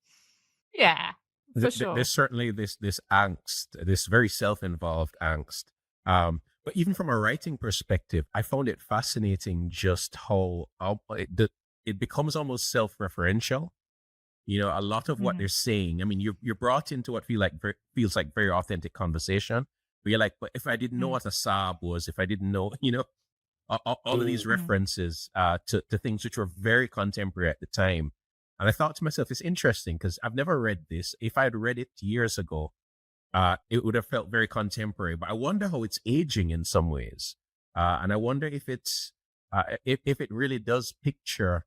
Yeah, for sure. There's certainly this angst, this very self-involved angst. But even from a writing perspective, I found it fascinating just how it becomes almost self-referential. A lot of what they're saying. I mean, you're brought into what feels like very authentic conversation. Where you're like, but if I didn't know what a Saab was, if I didn't know, all of these references to things which were very contemporary at the time. And I thought to myself, it's interesting because I've never read this. If I had read it years ago, it would have felt very contemporary. But I wonder how it's aging in some ways. And I wonder if it's if it really does picture,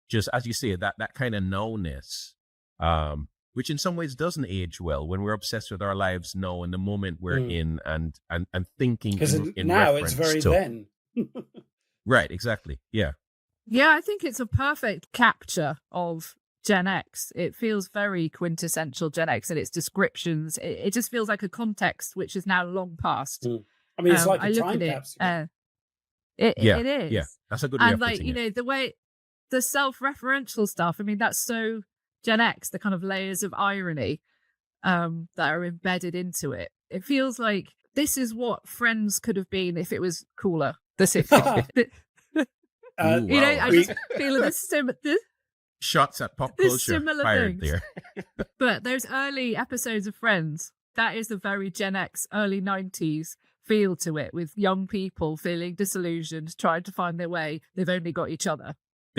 just as you say, that kind of knowness, which in some ways doesn't age well when we're obsessed with our lives now and the moment we're in and thinking in now reference it's very to, then. Right, exactly. Yeah. Yeah, I think it's a perfect capture of Gen X. It feels very quintessential Gen X in its descriptions. It just feels like a context which is now long past. I mean, it's like a time capsule. It is. Yeah, that's a good way and of putting it. the way the self-referential stuff, I mean, that's so Gen X, the kind of layers of irony that are embedded into it. It feels like this is what Friends could have been if it was cooler. The sitcom. I just feel this shots at pop culture fired things. there. But those early episodes of Friends, that is the very Gen X, early 90s feel to it, with young people feeling disillusioned, trying to find their way. They've only got each other.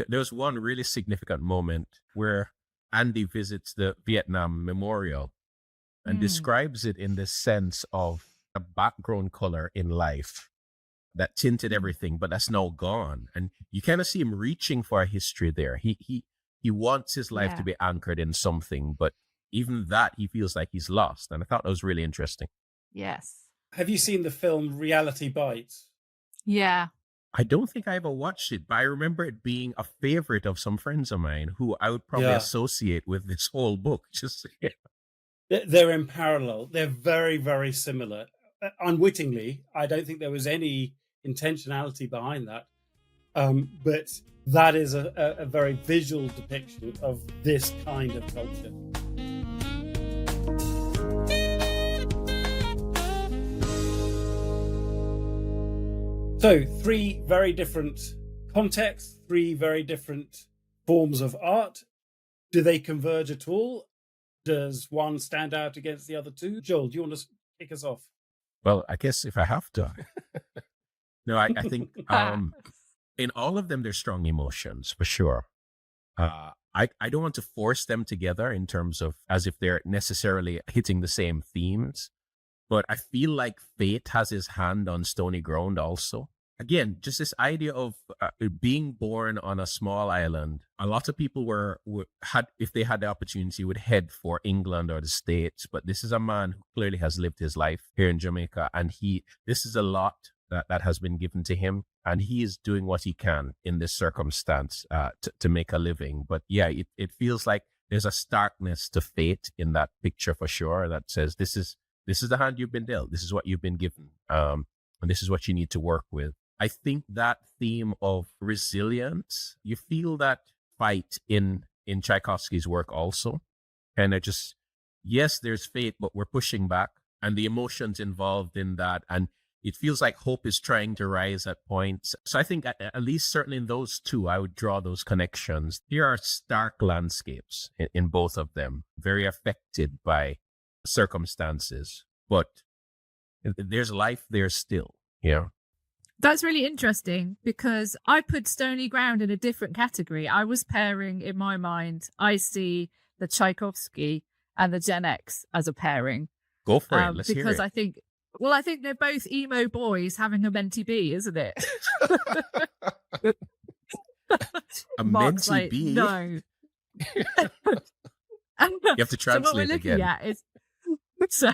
There's one really significant moment where Andy visits the Vietnam Memorial and describes it in the sense of a background color in life that tinted everything, but that's now gone. And you kind of see him reaching for a history there. He wants his life to be anchored in something, but even that he feels like he's lost. And I thought that was really interesting. Yes. Have you seen the film Reality Bites? Yeah. I don't think I ever watched it, but I remember it being a favorite of some friends of mine who I would probably associate with this whole book. Just They're in parallel. They're very, very similar. Unwittingly, I don't think there was any intentionality behind that. But that is a very visual depiction of this kind of culture. So, 3 very different contexts, 3 very different forms of art. Do they converge at all? Does one stand out against the other 2? Joel, do you want to kick us off? Well, I guess if I have to. No, I think in all of them, there's strong emotions, for sure. I don't want to force them together in terms of as if they're necessarily hitting the same themes. But I feel like fate has his hand on stony ground also. Again, just this idea of being born on a small island. A lot of people had, if they had the opportunity, would head for England or the States. But this is a man who clearly has lived his life here in Jamaica. And this is a lot that has been given to him. And he is doing what he can in this circumstance to make a living. But yeah, it feels like there's a starkness to fate in that picture for sure that says, this is the hand you've been dealt. This is what you've been given. and this is what you need to work with. I think that theme of resilience, you feel that fight in Tchaikovsky's work also. And it just, yes, there's fate, but we're pushing back, and the emotions involved in that. And it feels like hope is trying to rise at points. So I think at least certainly in those two, I would draw those connections. Here are stark landscapes in both of them, very affected by circumstances, but there's life there still. Yeah. That's really interesting because I put Stony Ground in a different category. I was pairing, in my mind, I see the Tchaikovsky and the Gen X as a pairing. Go for it. Let's hear it. Because I think they're both emo boys having a mentee bee, isn't it? A Mark's mentee bee? No. You have to translate so what we're looking again. at is so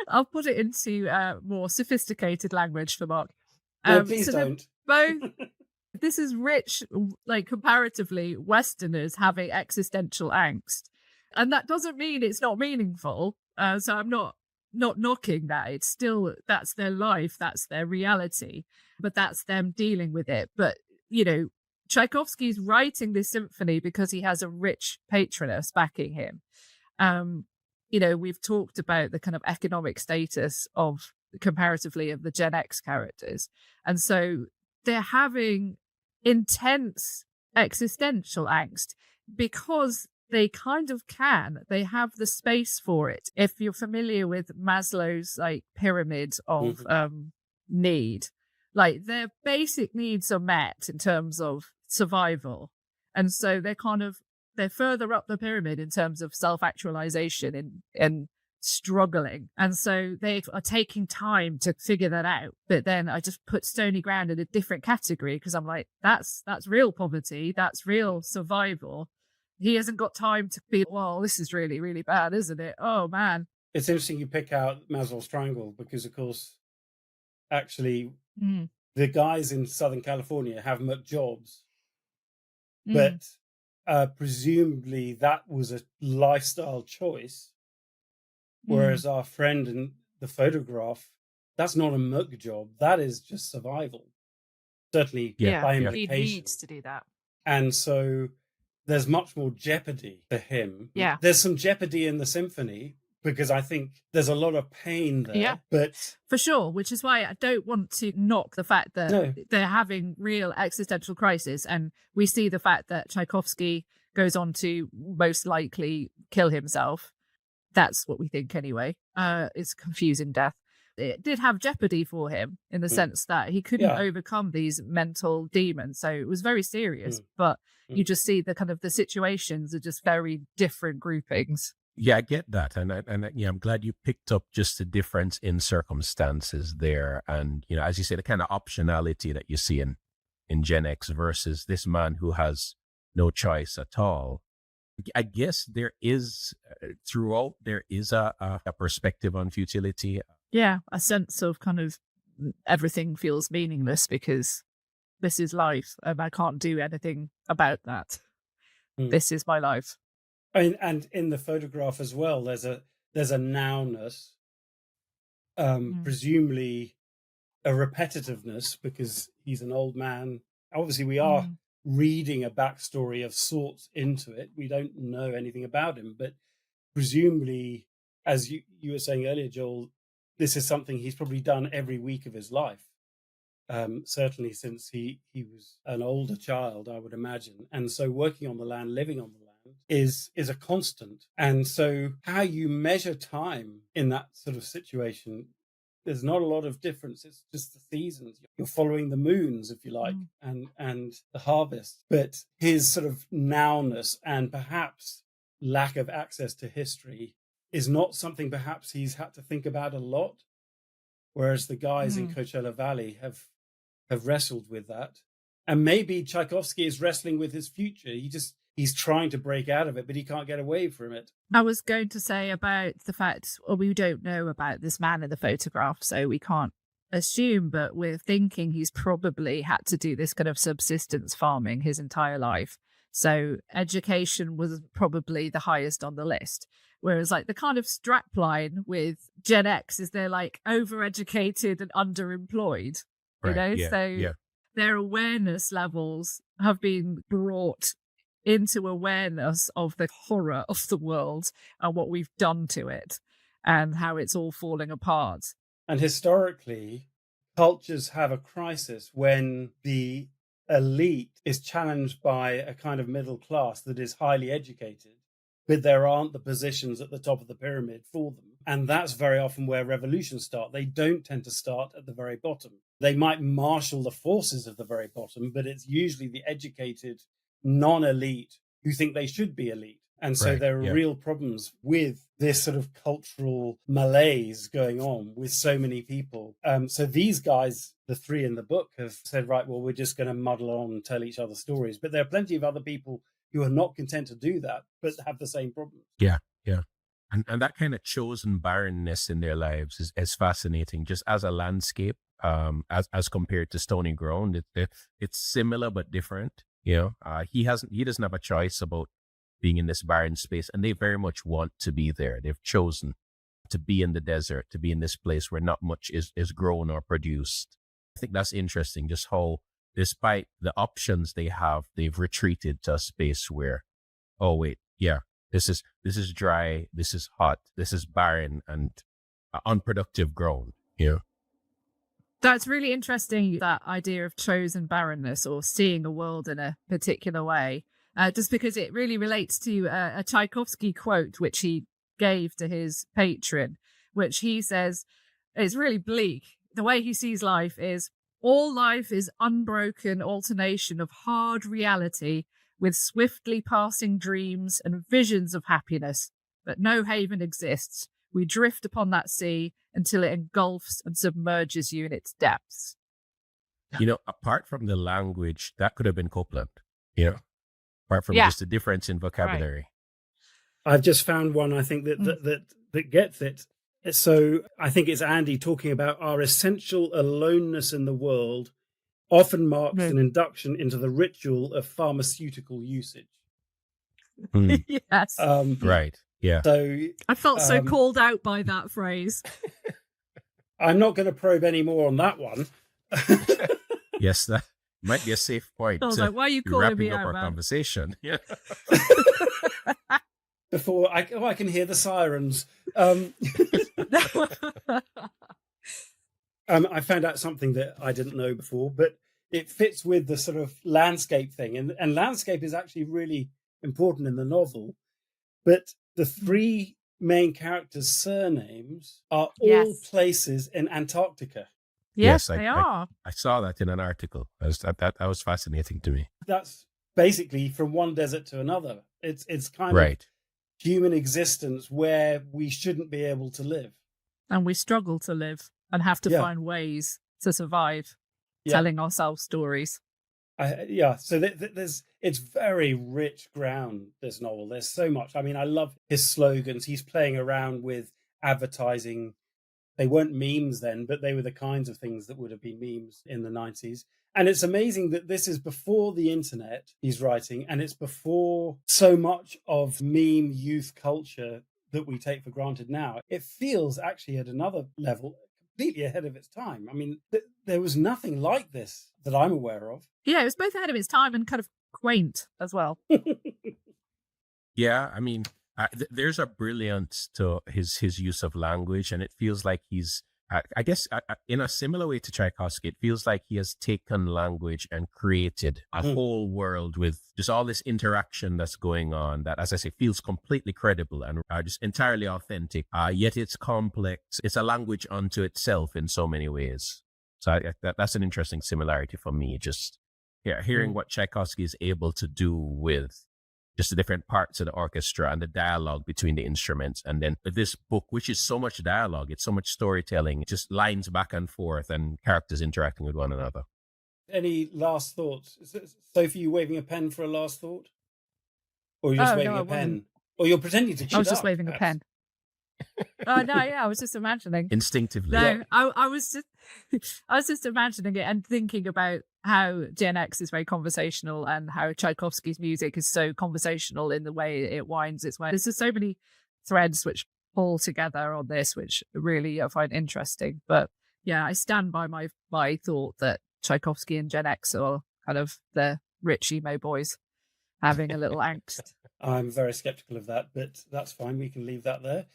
I'll put it into more sophisticated language for Mark. No, please so don't. Both. This is rich, like comparatively, Westerners having existential angst, and that doesn't mean it's not meaningful. So I'm not knocking that. It's still, that's their life, that's their reality, but that's them dealing with it. But Tchaikovsky's writing this symphony because he has a rich patroness backing him. We've talked about the kind of economic status of comparatively of the Gen X characters. And so they're having intense existential angst because they kind of they have the space for it. If you're familiar with Maslow's like pyramid of need, like their basic needs are met in terms of survival. And so they're further up the pyramid in terms of self-actualization and struggling. And so they are taking time to figure that out. But then I just put Stony Ground in a different category because I'm like, that's real poverty. That's real survival. He hasn't got time to be, well, this is really, really bad, isn't it? Oh, man. It's interesting you pick out Maslow's triangle because, of course, actually, the guys in Southern California have jobs. But presumably that was a lifestyle choice. Whereas our friend in the photograph, that's not a muck job. That is just survival. Certainly by implication. He needs to do that. And so there's much more jeopardy for him. Yeah. There's some jeopardy in the symphony because I think there's a lot of pain there. Yeah. But for sure, which is why I don't want to knock the fact that they're having real existential crisis. And we see the fact that Tchaikovsky goes on to most likely kill himself. That's what we think anyway. It's a confusing death. It did have jeopardy for him in the sense that he couldn't overcome these mental demons. So it was very serious, but you just see the kind of the situations are just very different groupings. Yeah, I get that. And I'm glad you picked up just the difference in circumstances there. And, as you say, the kind of optionality that you see in Gen X versus this man who has no choice at all. I guess there is throughout, there is a perspective on futility. Yeah, a sense of kind of everything feels meaningless because this is life and I can't do anything about that. This is my life. And in the photograph as well, there's a nowness, presumably a repetitiveness because he's an old man. Obviously, we are reading a backstory of sorts into it. We don't know anything about him, but presumably, as you were saying earlier, Joel, this is something he's probably done every week of his life. Certainly since he was an older child, I would imagine. And so working on the land, living on the land is a constant. And so how you measure time in that sort of situation, there's not a lot of difference. It's just the seasons. You're following the moons, if you like, and the harvest. But his sort of nowness and perhaps lack of access to history is not something perhaps he's had to think about a lot. Whereas the guys in Coachella Valley have wrestled with that. And maybe Tchaikovsky is wrestling with his future. He's trying to break out of it, but he can't get away from it. I was going to say about the fact, we don't know about this man in the photograph, so we can't assume, but we're thinking he's probably had to do this kind of subsistence farming his entire life. So education was probably the highest on the list. Whereas like the kind of strapline with Gen X is they're like overeducated and underemployed, you Right. know? Yeah. So Yeah. their awareness levels have been brought into awareness of the horror of the world and what we've done to it and how it's all falling apart. And historically, cultures have a crisis when the elite is challenged by a kind of middle class that is highly educated, but there aren't the positions at the top of the pyramid for them. And that's very often where revolutions start. They don't tend to start at the very bottom. They might marshal the forces of the very bottom, but it's usually the educated non-elite who think they should be elite. And so Right. there are Yeah. real problems with this sort of cultural malaise going on with so many people. So these guys, the three in the book, have said, right, well, we're just going to muddle on and tell each other stories. But there are plenty of other people who are not content to do that, but have the same problems. Yeah. Yeah. And that kind of chosen barrenness in their lives is fascinating, just as a landscape, as compared to Stony Ground. It's similar but different. You know, he doesn't have a choice about being in this barren space, and they very much want to be there. They've chosen to be in the desert, to be in this place where not much is grown or produced. I think that's interesting, just how, despite the options they have, they've retreated to a space where, oh wait, yeah, this is dry, this is hot, this is barren and unproductive ground. You know? That's really interesting, that idea of chosen barrenness or seeing a world in a particular way, just because it really relates to a Tchaikovsky quote, which he gave to his patron, which he says is really bleak. The way he sees life is, all life is unbroken alternation of hard reality with swiftly passing dreams and visions of happiness, but no haven exists. We drift upon that sea until it engulfs and submerges you in its depths. You know, apart from the language, that could have been Coupland. You know, apart from Yeah. just the difference in vocabulary. I've just found one, I think, that gets it. So I think it's Andy talking about our essential aloneness in the world often marks an induction into the ritual of pharmaceutical usage. Mm, Yes. right. Yeah. So I felt so called out by that phrase. I'm not going to probe any more on that one. Yes, that might be a safe point. I was to like, why are you be calling wrapping me up out, our man? conversation? Yeah. Before I can hear the sirens. I found out something that I didn't know before, but it fits with the sort of landscape thing. And landscape is actually really important in the novel. But the three main characters' surnames are all Yes. places in Antarctica. Yes, I- they are. I saw that in an article. That was fascinating to me. That's basically from one desert to another. It's kind of Right. human existence where we shouldn't be able to live. And we struggle to live and have to Yeah. find ways to survive, Yeah. telling ourselves stories. So it's very rich ground, this novel. There's so much. I mean, I love his slogans. He's playing around with advertising. They weren't memes then, but they were the kinds of things that would have been memes in the 90s. And it's amazing that this is before the internet he's writing, and it's before so much of meme youth culture that we take for granted now. It feels actually at another level completely ahead of its time. I mean, there was nothing like this that I'm aware of. Yeah, it was both ahead of its time and kind of quaint as well. Yeah, I mean, there's a brilliance to his use of language, and it feels like he's, I guess, in a similar way to Tchaikovsky, it feels like he has taken language and created a whole world with just all this interaction that's going on that, as I say, feels completely credible and just entirely authentic. Yet it's complex. It's a language unto itself in so many ways. So that's an interesting similarity for me. Just hearing what Tchaikovsky is able to do with just the different parts of the orchestra and the dialogue between the instruments. And then this book, which is so much dialogue, it's so much storytelling, it just lines back and forth and characters interacting with one another. Any last thoughts? Sophie, you waving a pen for a last thought? Or you're just waving a pen? Or you're pretending to I was just waving a pen. Oh no, yeah, I was just imagining. Instinctively. No, I was just imagining it and thinking about how Gen X is very conversational and how Tchaikovsky's music is so conversational in the way it winds its way. There's just so many threads which pull together on this, which really I find interesting. But yeah, I stand by my thought that Tchaikovsky and Gen X are kind of the rich emo boys having a little angst. I'm very skeptical of that, but that's fine. We can leave that there.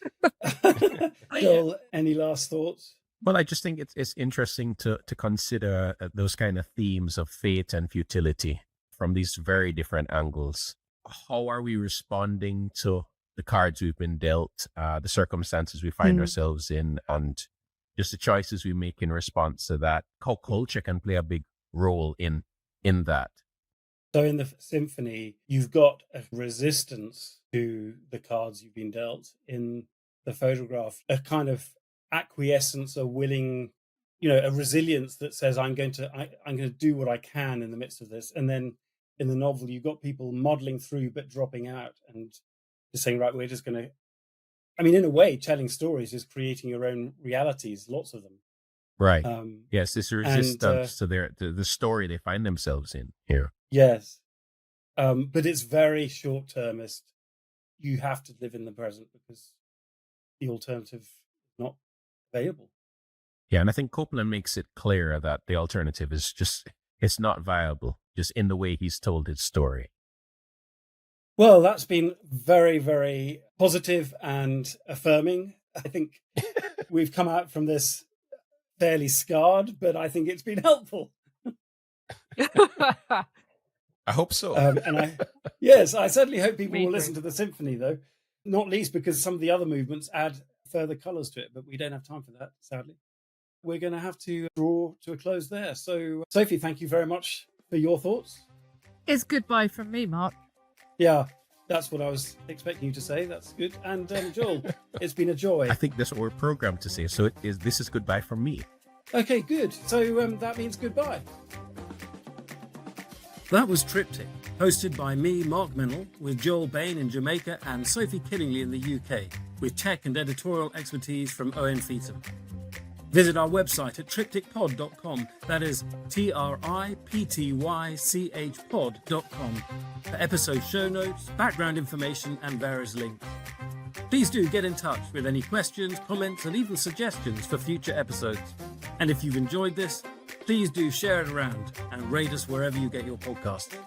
Joel, any last thoughts? Well, I just think it's interesting to consider those kind of themes of fate and futility from these very different angles. How are we responding to the cards we've been dealt, the circumstances we find ourselves in, and just the choices we make in response to that? How culture can play a big role in that. So in the symphony, you've got a resistance to the cards you've been dealt. In the photograph, a kind of acquiescence, a willing, a resilience that says, I'm going to do what I can in the midst of this. And then in the novel, you've got people modeling through but dropping out and just saying, right, we're just going to, in a way, telling stories is creating your own realities, lots of them. Right. Yes, this resistance to the story they find themselves in here. Yes. But it's very short-termist. You have to live in the present because the alternative is not available. Yeah, and I think Coupland makes it clear that the alternative is it's not viable, just in the way he's told his story. Well, that's been very, very positive and affirming. I think we've come out from this fairly scarred, but I think it's been helpful. I hope so. I certainly hope people will listen to the symphony, though, not least because some of the other movements add further colours to it, but we don't have time for that, sadly. We're going to have to draw to a close there. So, Sophie, thank you very much for your thoughts. It's goodbye from me, Mark. Yeah, that's what I was expecting you to say. That's good. And Joel, it's been a joy. I think that's what we're programmed to say. So this is goodbye from me. Okay, good. So that means goodbye. That was Triptych, hosted by me, Mark Minnell, with Joel Bain in Jamaica and Sophie Killingly in the UK, with tech and editorial expertise from Owen Feetham. Visit our website at triptychpod.com, that is triptychpod.com, for episode show notes, background information and various links. Please do get in touch with any questions, comments and even suggestions for future episodes. And if you've enjoyed this, please do share it around and rate us wherever you get your podcasts.